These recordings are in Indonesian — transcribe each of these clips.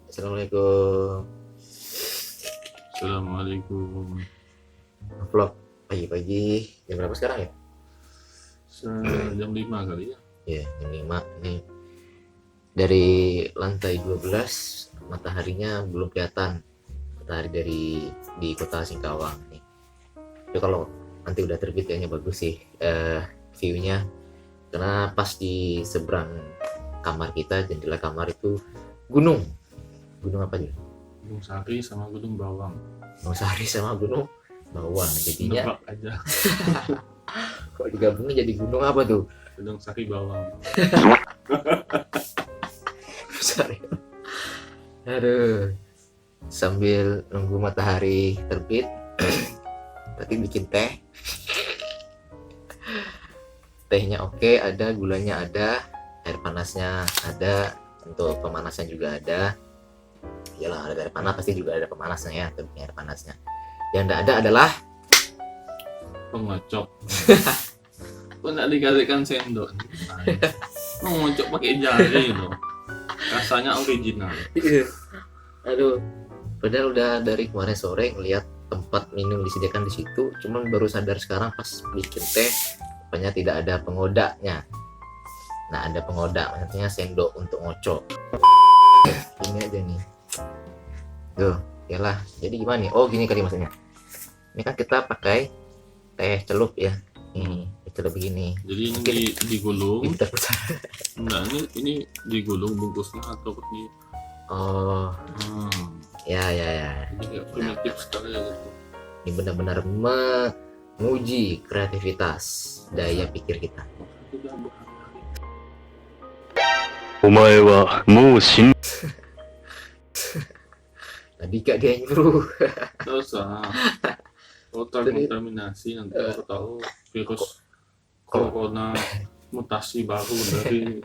Assalamualaikum. Assalamualaikum. Vlog pagi-pagi. Jam berapa sekarang ya? Jam 5 kali ya. Iya, jam 5. Ini dari lantai 12 mataharinya belum kelihatan. Matahari dari di kota Singkawang nih. Itu kalau nanti udah terbit kayaknya bagus sih view-nya. Karena pas di seberang kamar kita, jendela kamar itu gunung. Gunung apa aja? Gunung Sari sama Gunung Bawang. Gunung Sari sama Gunung Bawang. Jadinya Nebak aja. kalau digabungin jadi gunung apa tuh? Gunung Sari Bawang. Sorry. Aduh. Sambil nunggu matahari terbit, tadi bikin teh. Tehnya oke, ada gulanya, ada air panasnya, ada untuk pemanasan juga ada. Yalah, ada air panas pasti juga ada pemanasnya ya, tapi air panasnya. Yang tidak ada adalah Pengocok. Kok nggak dikasihkan sendok? Mengocok pakai jari loh. Rasanya original. Aduh, padahal udah dari kemarin sore ngeliat tempat minum disediakan di situ, cuman baru sadar sekarang pas bikin teh, rupanya tidak ada pengodanya. Nah, ada pengoda, maksudnya sendok untuk ngocok. Ini aja nih. Tuh, yalah. Jadi gimana nih? Oh, gini kali maksudnya. Ini kan kita pakai teh celup ya. Ini celup begini. Jadi ini digulung. Diputar-putar. Nah, ini digulung bungkusnya atau di Oh, ya. Ini kayak primitif sekali ya gitu. Ini benar-benar menguji kreativitas daya pikir kita. Sudah berhari-hari. お前はもう死ん Tadi kak dia nyuruh. Nggak usah. Kalau terkontaminasi nanti aku tahu virus corona mutasi baru dari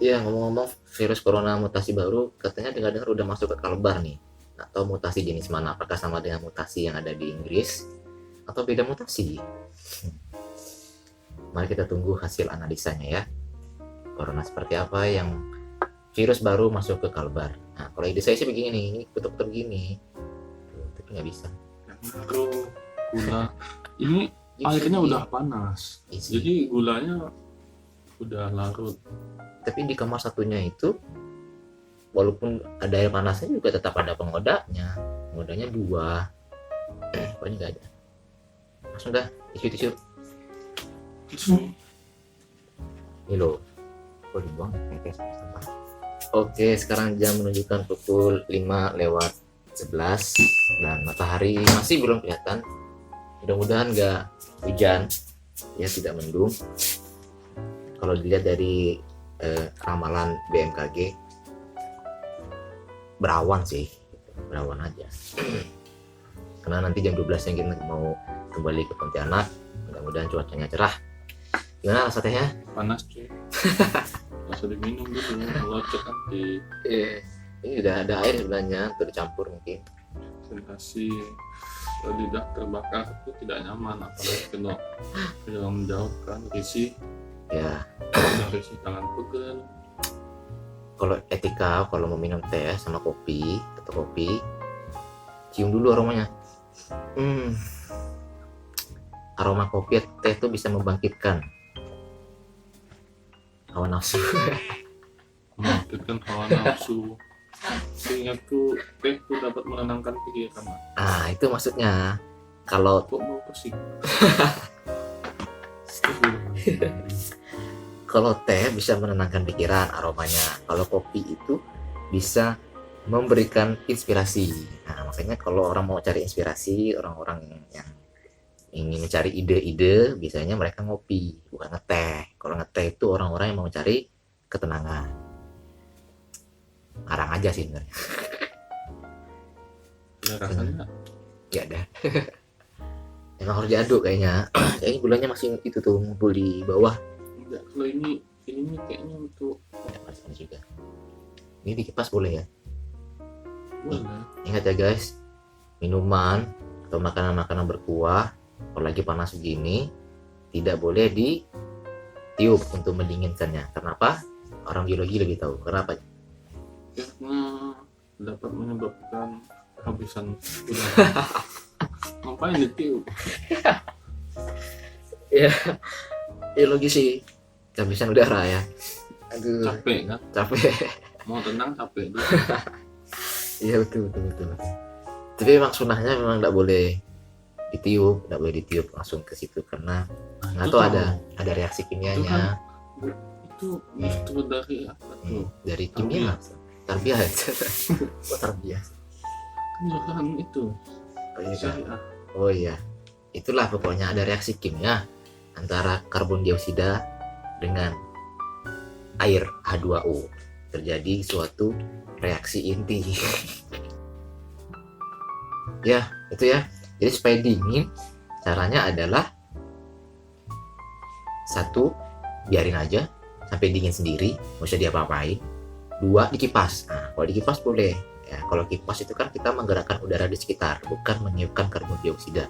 Iya, ngomong-ngomong virus corona mutasi baru katanya dengar-dengar udah masuk ke Kalbar nih. Atau mutasi jenis mana? Apakah sama dengan mutasi yang ada di Inggris atau beda mutasi? Mari kita tunggu hasil analisanya ya. Corona seperti apa yang virus baru masuk ke Kalbar. Nah, kalau ide saya sih begini nih, ini kutub-kutub begini. Tuh, tapi nggak bisa. ngaruh gula. Ini airnya udah panas, Isi. jadi gulanya udah larut. Tapi di kamar satunya itu walaupun ada air panasnya juga tetap ada pengodanya. Pengodanya 2. Pokoknya nggak ada. Langsung dah tisu. Ini loh. Kok dibuang? Oke, sekarang jam menunjukkan pukul 5:11 dan matahari masih belum kelihatan. Mudah-mudahan nggak hujan, ya tidak mendung. Kalau dilihat dari ramalan BMKG, berawan sih, berawan aja. Karena nanti jam 12 yang kita mau kembali ke Pontianak, mudah-mudahan cuacanya cerah. Gimana rasa tehnya? Panas cuy. Langsung diminum dulu, melocok nanti. Ini udah ada air sebenarnya, untuk dicampur mungkin. Sensasi lidah terbakar itu tidak nyaman, apalagi kena yang menjauhkan risih. Ya, Udah risih tangan pegel. kalau etika kalau mau minum teh sama kopi atau kopi, cium dulu aromanya. Aroma kopi atau teh itu bisa membangkitkan hawa nafsu. Membangkitkan hawa nafsu. Seingatku teh itu dapat menenangkan pikiran. Ah, itu maksudnya. Kalau Kok mau pusing? kalau teh bisa menenangkan pikiran aromanya. Kalau kopi itu bisa memberikan inspirasi. Nah, makanya kalau orang mau cari inspirasi, orang-orang yang ingin mencari ide-ide, biasanya mereka ngopi, bukan ngeteh. Kalau ngeteh itu orang-orang yang mau cari ketenangan. Ngarang aja sih sebenarnya. Ya rasanya Ya dah. Emang harus diaduk kayaknya. Kayaknya gulanya masih itu tuh ngumpul di bawah. enggak. Kalau ini kayaknya untuk Ya, panas juga. Ini dikipas boleh ya. boleh. Ingat ya guys, minuman atau makanan-makanan berkuah, apalagi panas begini, tidak boleh ditiup untuk mendinginkannya. Kenapa? Orang biologi lebih tahu. Kenapa? karena dapat menyebabkan kehabisan udara. Ngapain ditiup? Ya, ya logis sih. Kehabisan udara ya. Aduh, Capek kan? capek. Mau tenang capek dia. Iya betul. Tapi memang sunahnya memang tidak boleh ditiup langsung ke situ karena nggak tahu ada reaksi kimianya Itu justru dari apa tuh? dari kimia. Tarbiyah. Kok tarbiyah? Kan jurusan itu Oh iya, kan? syariah. Oh iya, itulah pokoknya ada reaksi kimia antara karbon dioksida dengan air H2O. Terjadi suatu reaksi inti. Ya, itu ya. Jadi supaya dingin, caranya adalah satu, biarin aja sampai dingin sendiri, nggak usah diapa-apain. Dua, dikipas. Nah, kalau dikipas boleh. Ya, kalau kipas itu kan kita menggerakkan udara di sekitar, bukan meniupkan karbon dioksida.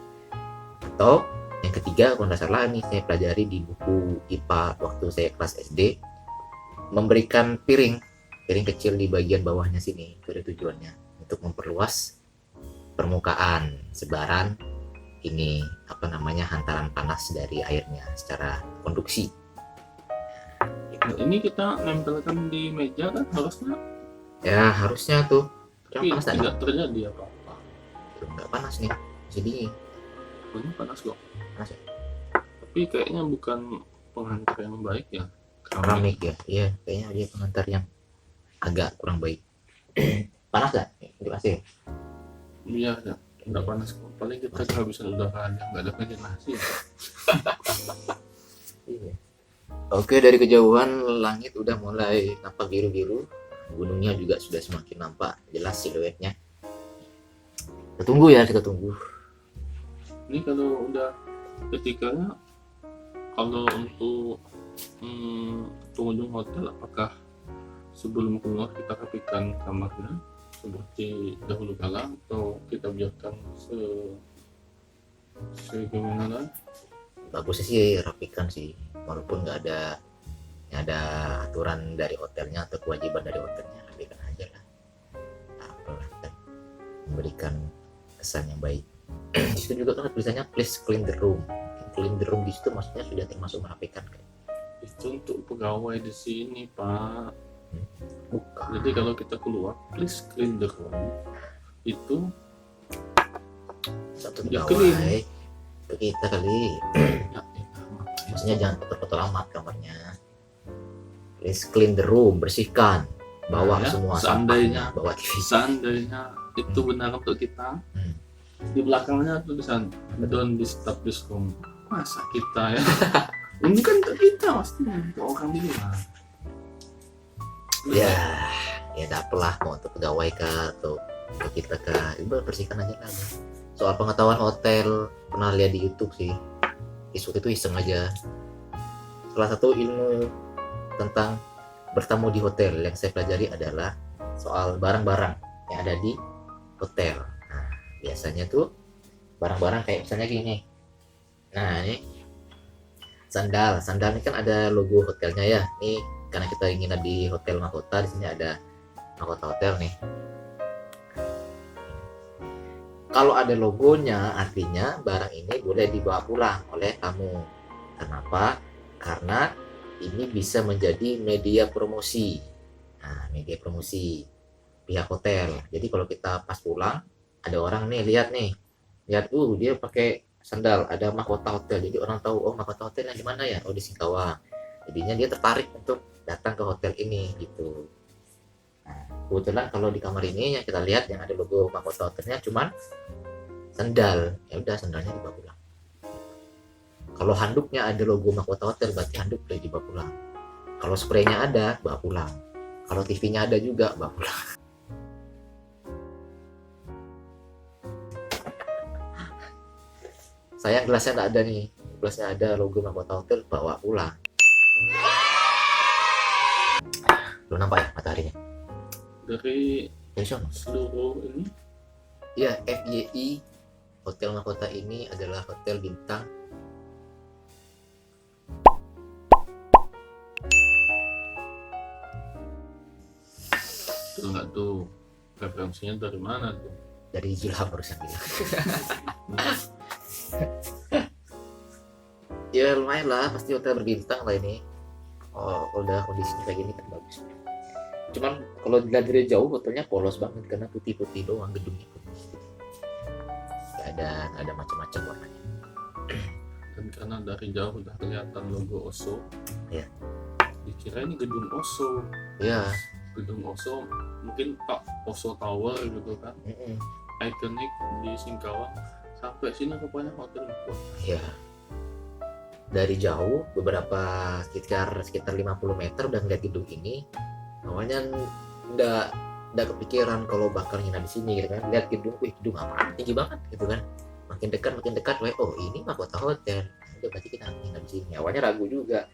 Atau yang ketiga, kalau nggak salah nih saya pelajari di buku IPA waktu saya kelas SD, memberikan piring kecil di bagian bawahnya sini. Itu ada tujuannya untuk memperluas permukaan sebaran ini hantaran panas dari airnya secara konduksi. Nah, ini kita nempelkan di meja kan harusnya, Ya harusnya tuh. tapi Panas tak? tidak terjadi apa-apa. Nggak panas nih, masih dingin. Ini panas kok. Panas ya? Tapi kayaknya bukan penghantar yang baik ya. Keramik ya, iya kayaknya dia pengantar yang agak kurang baik. Panas nggak? Ini pasti. Iya ya. Nggak panas kok. Paling kita kehabisan udara aja, nggak ada ventilasi. Iya. Oke, dari kejauhan langit udah mulai nampak biru-biru. Gunungnya juga sudah semakin nampak jelas siluetnya. Kita tunggu. Ini kalau udah ketikanya, kalau untuk pengunjung hotel, apakah sebelum keluar kita rapikan kamarnya seperti dahulu kala atau kita biarkan segimana? Bagusnya sih rapikan sih, walaupun nggak ada aturan dari hotelnya atau kewajiban dari hotelnya, rapikan aja lah. Apalah kan, memberikan kesan yang baik. Di situ juga kan tulisannya please clean the room. Clean the room di situ maksudnya sudah termasuk merapikan kan? Itu untuk pegawai di sini, Pak. Bukan. Jadi kalau kita keluar, please clean the room. Itu Satu Ya, pegawai itu kita kali. ya, Maksudnya jangan kotor-kotor amat kamarnya. Please clean the room, bersihkan, bawa Nah, ya, semua seandainya- sampahnya, bawa TV. seandainya itu benar untuk kita, di belakangnya tulisan don't disturb this room. Masa kita ya? Ini kan untuk kita pasti, untuk orang di luar. Ya dapatlah mau untuk pegawai kah atau untuk kita kah, ibu bersihkan aja lah. Soal pengetahuan hotel pernah lihat di YouTube sih, isu itu iseng aja. Salah satu ilmu tentang bertamu di hotel yang saya pelajari adalah soal barang-barang yang ada di hotel. Nah, biasanya tuh barang-barang kayak misalnya gini. Nah, ini sandal ini kan ada logo hotelnya ya. Nih karena kita ingin di hotel mahkota, di sini ada mahkota hotel nih. Kalau ada logonya, artinya barang ini boleh dibawa pulang oleh tamu. Kenapa? Karena ini bisa menjadi media promosi. Nah, media promosi pihak hotel. Jadi kalau kita pas pulang, ada orang nih lihat, dia pakai sandal, ada mahkota hotel. Jadi orang tahu, oh mahkota hotel yang di mana ya? Oh di Singkawang. Jadinya dia tertarik untuk datang ke hotel ini gitu. Nah, kebetulan kalau di kamar ini yang kita lihat yang ada logo mahkota hotelnya cuman sandal. Ya udah, sandalnya dibawa pulang. Kalau handuknya ada logo mahkota hotel, berarti handuk boleh dibawa pulang. Kalau spraynya ada, bawa pulang. Kalau TV-nya ada juga, bawa pulang. Sayang gelasnya nggak ada nih. Gelasnya ada logo mahkota hotel, bawa pulang. Belum nampak ya mataharinya? Dari Dari sana. seluruh ini, Ya, FYI, hotel mahkota ini adalah hotel bintang betul nggak tuh referensinya dari mana tuh? Dari Zulham barusan bilang. Ya lumayan lah, pasti hotel berbintang lah ini. Oh, udah kondisinya kayak gini kan bagus. Cuman kalau dilihat dari jauh hotelnya polos banget karena putih-putih doang gedungnya putih. Gak ada macam-macam warnanya. Dan karena dari jauh udah kelihatan logo Oso, Iya. dikira ini gedung Oso. Iya. Gedung Oso mungkin Pak Oso Tower gitu kan, Mm-mm. ikonik di Singkawang. Sampai sini rupanya hotel itu. Iya. Dari jauh sekitar 50 meter udah ngeliat gedung ini. Awalnya nggak kepikiran kalau bakal nginap di sini gitu kan. Lihat gedung, wih gedung apaan tinggi banget gitu kan. Makin dekat, weh, oh ini mah kota hotel. Udah berarti kita nginap di sini. Awalnya ragu juga.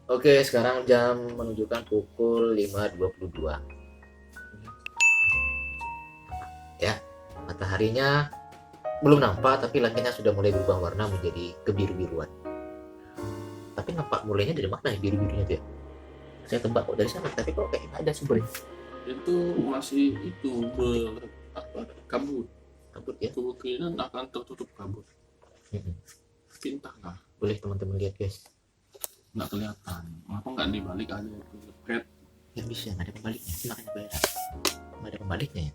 Oke, sekarang jam menunjukkan pukul 5.22. Ya, mataharinya belum nampak tapi langitnya sudah mulai berubah warna menjadi kebiru-biruan. Tapi nampak mulainya dari mana ya biru-birunya tuh ya? Saya tebak kok dari sana, tapi kok kayak nggak ada sumbernya. Itu masih kabut. Kabut ya. Kemungkinan akan tertutup kabut. Entahlah, Boleh teman-teman lihat guys. nggak kelihatan. Apa nggak dibalik aja itu red? Ya bisa, nggak ada pembaliknya. Itu makanya beda. Nggak ada pembaliknya ya.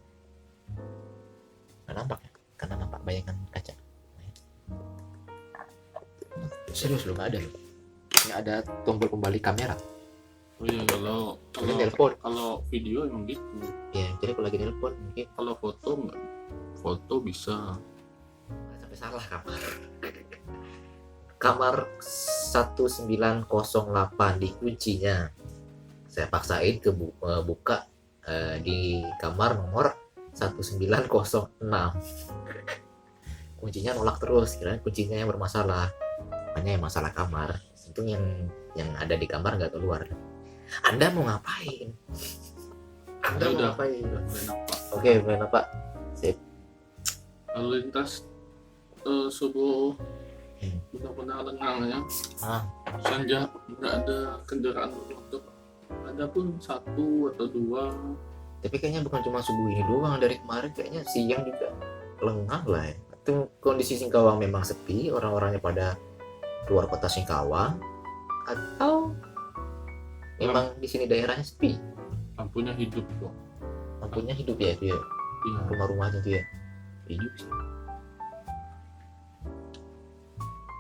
Nggak nampak ya, karena nampak bayangan kaca. Serius loh, nggak ada loh. Ini ada tombol pembalik kamera. Oh iya, Ini telepon. kalau video emang gitu. Ya, jadi kalau lagi telepon mungkin Kalau foto nggak, foto bisa. sampai salah kamar. Kamar 1908 di kuncinya. Saya paksain buka di kamar nomor 1906. Kuncinya nolak terus, kirain kuncinya yang bermasalah. Makanya yang masalah kamar. Itu yang ada di kamar nggak keluar. Anda mau ngapain? Anda mau Udah ngapain? mulai nampak. Oke, mulai nampak. Sip. Lalu lintas subuh Hmm. benar-benar lengang ya. Ah, Senja nggak ada kendaraan bermotor. Ada pun satu atau dua. tapi kayaknya bukan cuma subuh ini doang, dari kemarin kayaknya siang juga lengang lah ya. Itu kondisi Singkawang memang sepi, orang-orangnya pada keluar kota Singkawang, atau memang di sini daerahnya sepi, Lampunya hidup kok. lampunya hidup ya itu ya, Iya. rumah-rumahnya tuh ya hidup sih.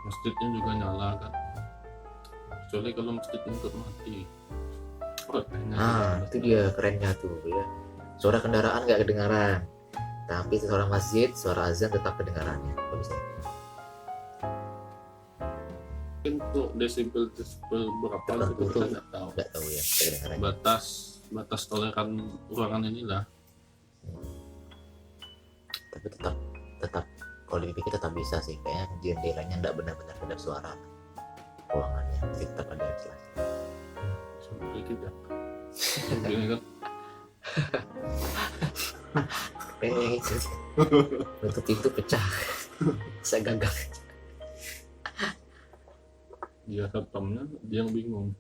Masjidnya juga nyala kan. Kecuali kalau masjidnya ikut mati. Oh, kayaknya Nah itu dia kerennya tuh ya, suara kendaraan nggak kedengaran, tapi suara masjid, suara azan tetap kedengarannya. Kok bisa? mungkin untuk desibel berapa Tertentu gitu tuh. kita nggak tahu. Nggak tahu ya kedengarannya. Batas toleran ruangan inilah. Tapi tetap kalau dipikir tetap bisa sih, kayaknya jendelanya nggak benar-benar kedap suara ruangannya, tapi tetap ada yang jelas. Seperti tidak. Begini kan. Itu untuk pintu pecah. Saya gagal. Dia satpamnya dia yang bingung.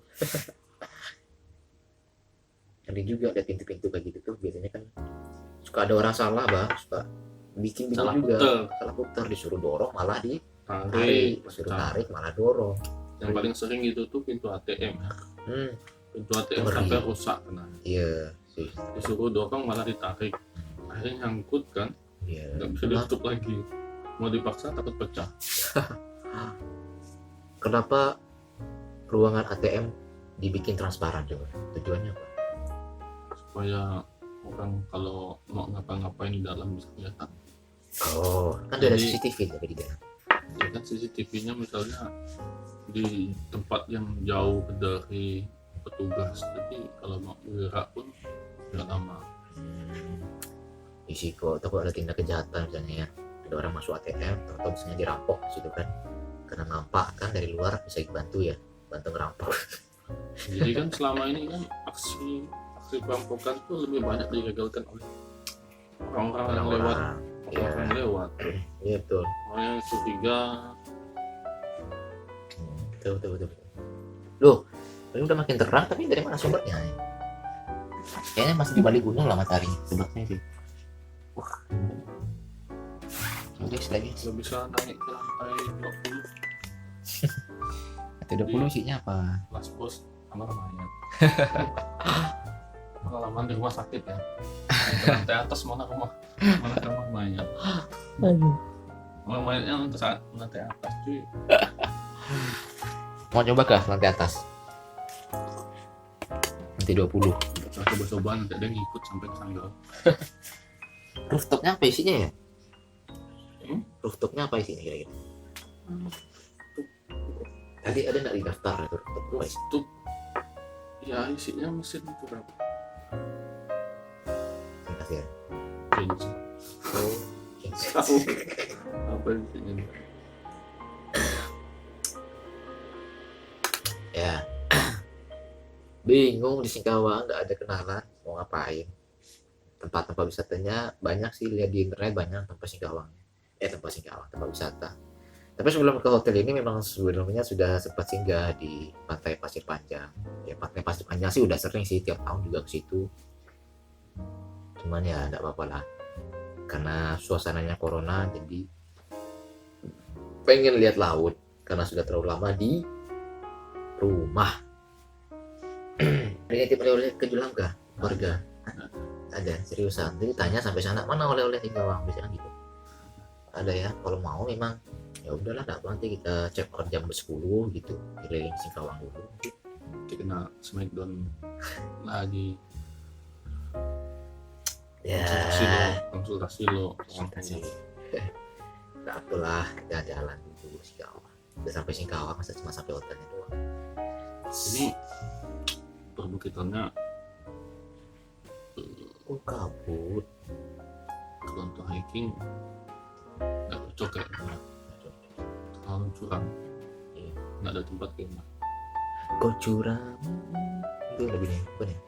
Ngeri juga ada pintu-pintu kayak gitu tuh, biasanya kan suka ada orang salah suka bikin Salah juga puter. salah putar, disuruh dorong malah Tarik. ditarik, disuruh pecah. tarik malah dorong. Yang paling sering itu tuh pintu ATM ya. Pintu ATM Ngeri. sampai rusak kena. Iya sih, Disuruh dorong malah ditarik. Akhirnya nyangkut kan, iya. nggak bisa ditutup lagi. Mau dipaksa takut pecah. Kenapa ruangan ATM dibikin transparan coba? Tujuannya apa? Supaya orang kalau mau ngapa-ngapain di dalam bisa kelihatan. Oh, kan ada Jadi- CCTV tapi di dalam. Ya kan CCTV-nya misalnya di tempat yang jauh dari petugas, jadi kalau mau bergerak pun nggak lama. Risiko atau kalau ada tindak kejahatan misalnya ya, ada orang masuk ATM atau misalnya dirampok di situ kan, karena nampak kan dari luar bisa bantu ngerampok. Jadi kan selama ini kan aksi perampokan tuh lebih banyak digagalkan oleh orang-orang yang lewat, Iya, orang yang lewat. iya betul. Orang yang curiga. Betul. Loh, ini udah makin terang tapi dari mana sumbernya? Kayaknya masih di balik gunung lah mataharinya sebetulnya sih. Wah. Tulis lagi. Nggak bisa naik ke lantai 20. Atau 20 isinya apa? Kelas bos kamar mayat. Pengalaman di rumah sakit ya. Ke lantai atas mana kamar mayat. Kamar mayatnya lantai atas cuy. Mau coba ke lantai atas? Nanti 20. Saya coba-coba nanti ada yang ngikut sampai ke sana. Rooftopnya apa isinya ya? Rooftopnya apa isinya kira-kira? Tadi ada nggak di daftar itu rooftop apa isi? Itu ya isinya mesin itu berapa? Kasih ya. Bensin. Oh, Tahu apa isinya? ya. Bingung di Singkawang, nggak ada kenalan mau ngapain. Tempat-tempat wisatanya banyak sih, lihat di internet banyak tempat Singkawang. Tempat wisata. Tapi sebelum ke hotel ini memang sebelumnya sudah sempat singgah di Pantai Pasir Panjang. Ya Pantai Pasir Panjang sih udah sering sih, tiap tahun juga ke situ. Cuman ya enggak apa-apa lah. Karena suasananya corona jadi pengen lihat laut karena sudah terlalu lama di rumah. Ini tip oleh-oleh ke Julang kah? Warga? Ada, seriusan. Jadi tanya sampai sana, mana oleh-oleh Singkawang? Biasanya gitu. Ada ya, kalau mau memang ya udahlah, enggak apa, nanti kita check out jam 10 gitu, keliling Singkawang dulu. Kita kena smackdown lagi. Ya, Konsultasi lo. enggak apalah, kita jalan dulu Singkawang. Udah sampai Singkawang, masa cuma sampai hotelnya doang. Ini perbukitannya Kabut. kalau untuk hiking nggak cocok ya, terlalu curam. Iya. Nggak ada tempat kemah. Kok curam? Itu lebih nih, apa nih?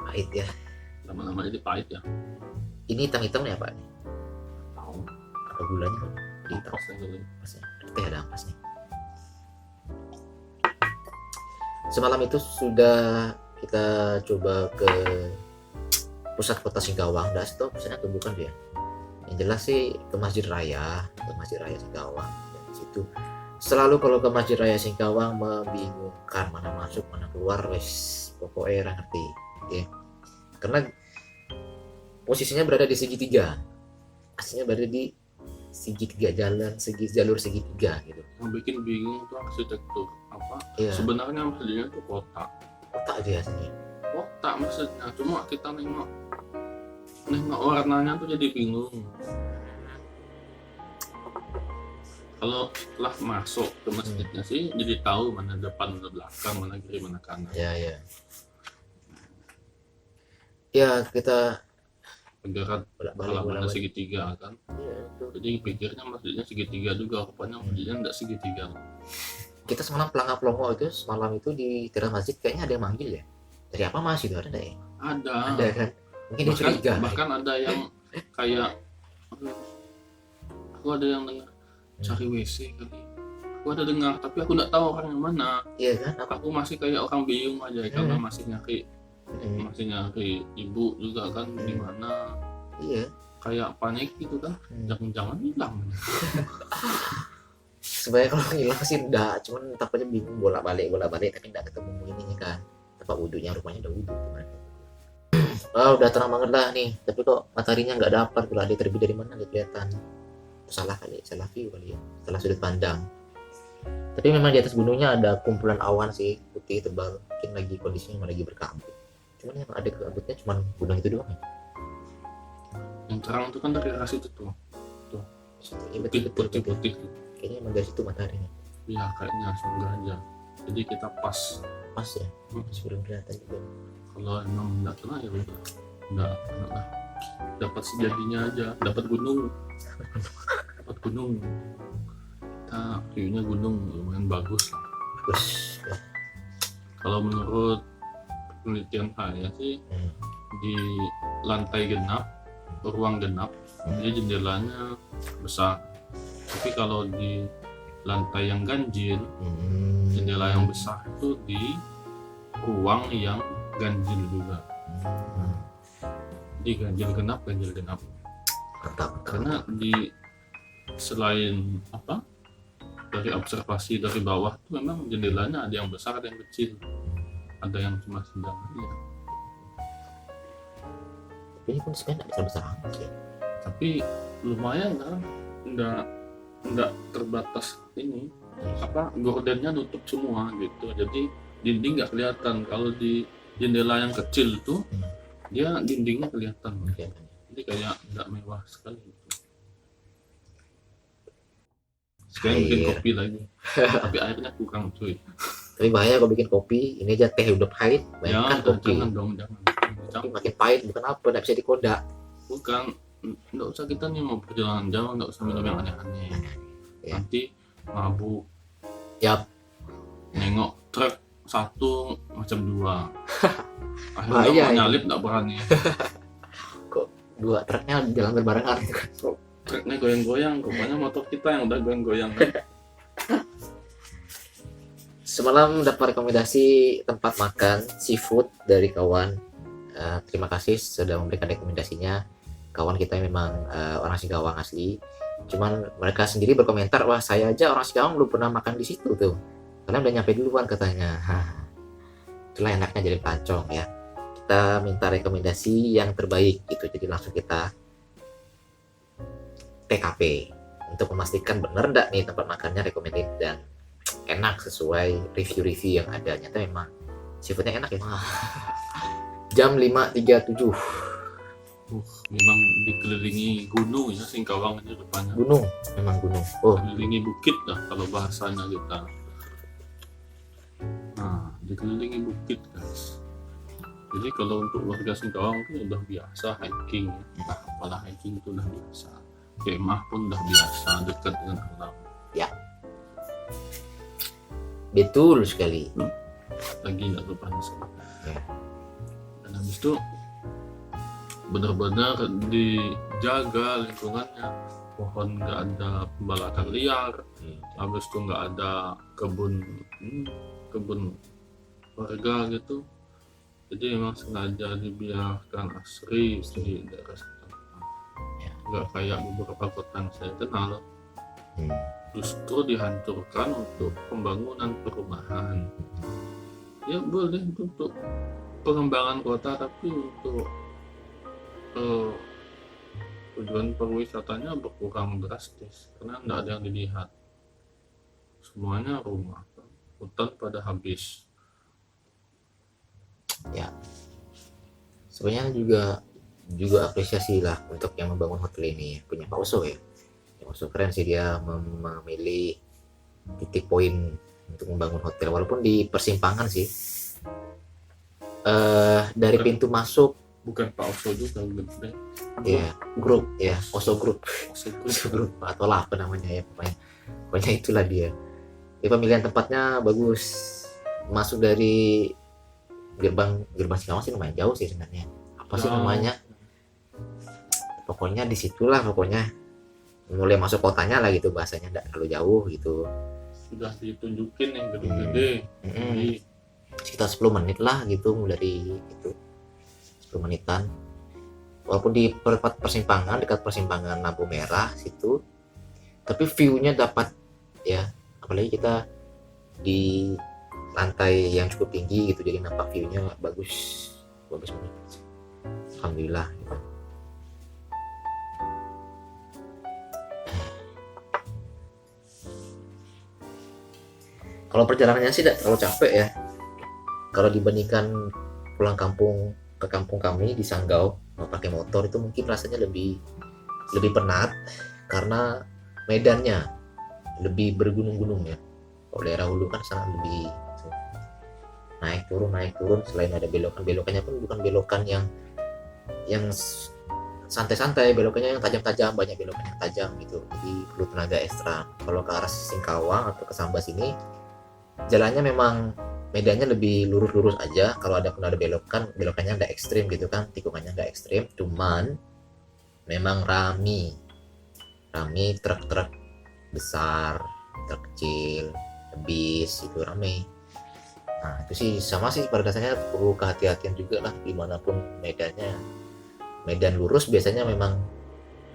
Pahit ya. Lama-lama jadi pahit ya. Ini hitam-hitam nih apa nih? Tahu. Apa gulanya kan? Hitam. Pas yang dulu. Ampasnya. Teh ada ampasnya. Semalam itu sudah kita coba ke pusat kota Singkawang. Nggak tahu pusatnya atau bukan dia. Yang jelas sih ke Masjid Raya Singkawang. Dan di situ selalu kalau ke Masjid Raya Singkawang membingungkan, mana masuk mana keluar, wes pokoknya ngerti. Oke. Karena posisinya berada di segitiga. Aslinya berada di segitiga jalur segitiga gitu. Yang bikin bingung tuh arsitektur apa? Iya. Sebenarnya maksudnya tuh kota Dia aslinya. kota maksudnya, cuma kita nengok warnanya tuh jadi bingung. Kalau telah masuk ke masjidnya sih jadi tahu mana depan, mana belakang, mana kiri, mana kanan. Ya. Ya kita Negara bolak-balik. halamannya segitiga kan. Iya, itu. Jadi pikirnya masjidnya segitiga juga, rupanya masjidnya enggak segitiga. Kita semalam pelangap-pelongo itu semalam itu di teras masjid kayaknya ada yang manggil ya. Dari apa mas itu ada nggak ya? Ada kan? Mungkin dia curiga. Bahkan ada yang kayak aku ada yang dengar cari WC kali. Aku ada dengar tapi aku nggak tahu orang yang mana. Iya kan? Aku masih kayak orang bingung aja karena masih nyari ibu juga kan di mana. Iya. Kayak panik gitu kan. Jangan-jangan hilang. Sebenarnya kalau hilang sih enggak, cuman takutnya bingung bolak-balik tapi enggak ketemu ininya kan. Tempat wudhunya rupanya udah wudhu kan. Udah terang banget lah nih, tapi kok mataharinya nggak dapat, kalau dia terbit dari mana nggak kelihatan. Salah view kali ya, salah sudut pandang. Tapi memang di atas gunungnya ada kumpulan awan sih, putih tebal, mungkin lagi kondisinya lagi berkabut. Cuman yang ada kabutnya cuman gunung itu doang ya. Yang terang itu kan dari arah situ tuh. Iya betul. Putih. Kayaknya emang dari situ mataharinya. Iya kayaknya semoga aja. Jadi kita pas Ya, sebelum kelihatan juga. kalau emang nggak kena ya udah nggak lah, dapat sejadinya aja, dapat gunung kita view-nya gunung lumayan bagus lah. Bagus ya. Kalau menurut penelitian saya sih di lantai genap, ruang genap, jadi jendelanya besar, tapi kalau di lantai yang ganjil, jendela yang besar itu di ruang yang ganjil juga. Jadi ganjil genap. Mantap. Karena di selain dari observasi dari bawah itu memang jendelanya ada yang besar, ada yang kecil, ada yang cuma sedang aja. Tapi ini pun sebenarnya nggak besar amat ya. Tapi lumayan kan, nggak terbatas ini gordennya nutup semua gitu, jadi dinding nggak kelihatan. Kalau di jendela yang kecil tuh dia dindingnya kelihatan, jadi kayak nggak mewah sekali gitu. Sekarang bikin kopi lagi tapi airnya kurang cuy. Tapi bahaya kalau bikin kopi, ini aja teh udah pahit, bayangkan kopi. Jangan. Tapi makin pahit bukan apa, nggak bisa dikodak. Bukan, nggak usah kita nih mau perjalanan jauh, nggak usah minum yang aneh-aneh. Ya. Nanti mabuk. Yap. Nengok truk satu macam dua. Bahaya Akhirnya ini. nyalip nggak berani. Dua truknya jalan berbarengan gitu kan. Truknya goyang-goyang, rupanya motor kita yang udah goyang-goyang. Semalam dapat rekomendasi tempat makan seafood dari kawan. Terima kasih sudah memberikan rekomendasinya. Kawan kita memang orang Singkawang asli. Cuman mereka sendiri berkomentar, wah saya aja orang Singkawang belum pernah makan di situ tuh. Karena udah nyampe duluan katanya. Itulah enaknya jadi pelancong ya. Kita minta rekomendasi yang terbaik gitu. Jadi langsung kita TKP untuk memastikan benar enggak nih tempat makannya recommended dan enak sesuai review-review yang ada. Nyata memang seafoodnya enak ya. Jam 5.37. Memang dikelilingi gunung ya Singkawang itu depannya. Gunung, memang gunung. Oh, Dikelilingi bukit lah kalau bahasanya kita. Nah, dikelilingi bukit guys. Jadi kalau untuk warga Singkawang itu udah biasa hiking ya. Nah, apalah hiking itu udah biasa. Kemah pun udah biasa, dekat dengan alam. betul sekali. Lagi nggak lupa sekali. Ya. Dan habis itu benar-benar dijaga lingkungannya, pohon nggak ada pembalakan liar, habis itu nggak ada kebun warga gitu. Jadi memang sengaja dibiarkan asri di daerah sekitar. Ya. Nggak kayak beberapa kota yang saya kenal justru dihancurkan untuk pembangunan perumahan. Ya boleh untuk pengembangan kota, tapi untuk tujuan perwisatanya berkurang drastis karena tidak ada yang dilihat, semuanya rumah, hutan pada habis. Ya, sebenarnya juga apresiasi lah untuk yang membangun hotel ini, punya Pak Oso ya. Pak Oso keren sih, dia memilih titik poin untuk membangun hotel walaupun di persimpangan sih. Dari pintu masuk. Bukan Pak Oso juga bener. Ya, grup ya, Oso Group. Oso Oso Group atau lah apa namanya ya, pokoknya itulah dia. Di pemilihan tempatnya bagus. Masuk dari gerbang Singkawang sih lumayan jauh sih sebenarnya. Apa sih namanya? Pokoknya disitulah, pokoknya mulai masuk kotanya lah gitu, bahasanya nggak terlalu jauh gitu. Sudah ditunjukin yang gede-gede. Jadi Sekitar 10 menit lah gitu dari itu. 10 menitan, walaupun di persimpangan, dekat persimpangan lampu merah situ, tapi view-nya dapat ya, apalagi kita di lantai yang cukup tinggi gitu, jadi nampak view-nya bagus banget, alhamdulillah gitu. Kalau perjalanannya sih tidak terlalu capek ya, kalau dibandingkan pulang kampung ke kampung kami di Sanggau mau pakai motor, itu mungkin rasanya lebih penat karena medannya lebih bergunung-gunung ya. Kalau daerah hulu kan sangat lebih naik turun. Selain ada belokannya pun bukan belokan yang santai-santai, belokannya yang tajam-tajam, banyak belokan yang tajam gitu, jadi perlu tenaga ekstra. Kalau ke arah Singkawang atau ke Sambas ini jalannya memang medannya lebih lurus-lurus aja. Kalau ada belokannya nggak ekstrim gitu kan, tikungannya nggak ekstrim, cuman memang rami truk-truk besar terkecil, bis itu rame. Nah itu sih sama sih, pada dasarnya perlu kehati-hatian juga lah dimanapun medannya. Medan lurus biasanya memang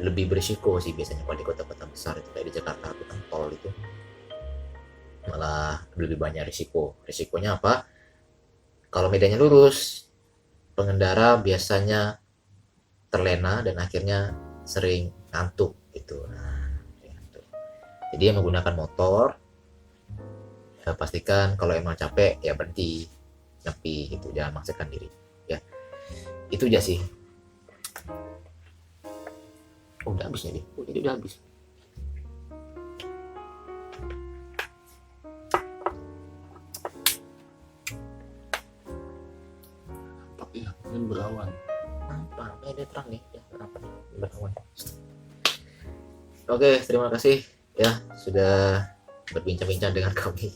lebih berisiko sih biasanya kalau di kota-kota besar itu, kayak di Jakarta itu kan tol itu malah lebih banyak risikonya apa, kalau medannya lurus pengendara biasanya terlena dan akhirnya sering ngantuk gitu. Nah, gitu. Jadi yang menggunakan motor ya pastikan kalau emang capek ya berhenti, nyepi gitu, jangan maksakan diri ya. Itu aja sih. Udah habis nih, udah habis. Iya, ini berawan. Apa? Ini terang nih ya, apa nih berawan. Oke, terima kasih ya sudah berbincang-bincang dengan kami.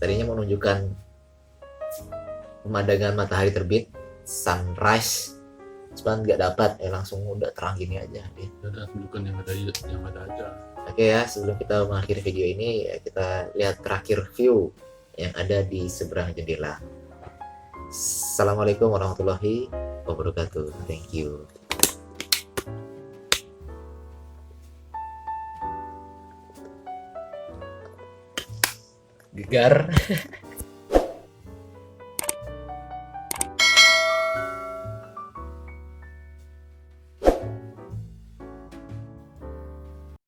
Tadinya mau menunjukkan pemandangan matahari terbit, sunrise, cuman nggak dapat, langsung udah terang gini aja dia. Udah bukan yang ada aja. Oke ya, sebelum kita mengakhiri video ini ya, kita lihat terakhir view yang ada di seberang jendela. Assalamualaikum warahmatullahi wabarakatuh. Thank you. Gegar.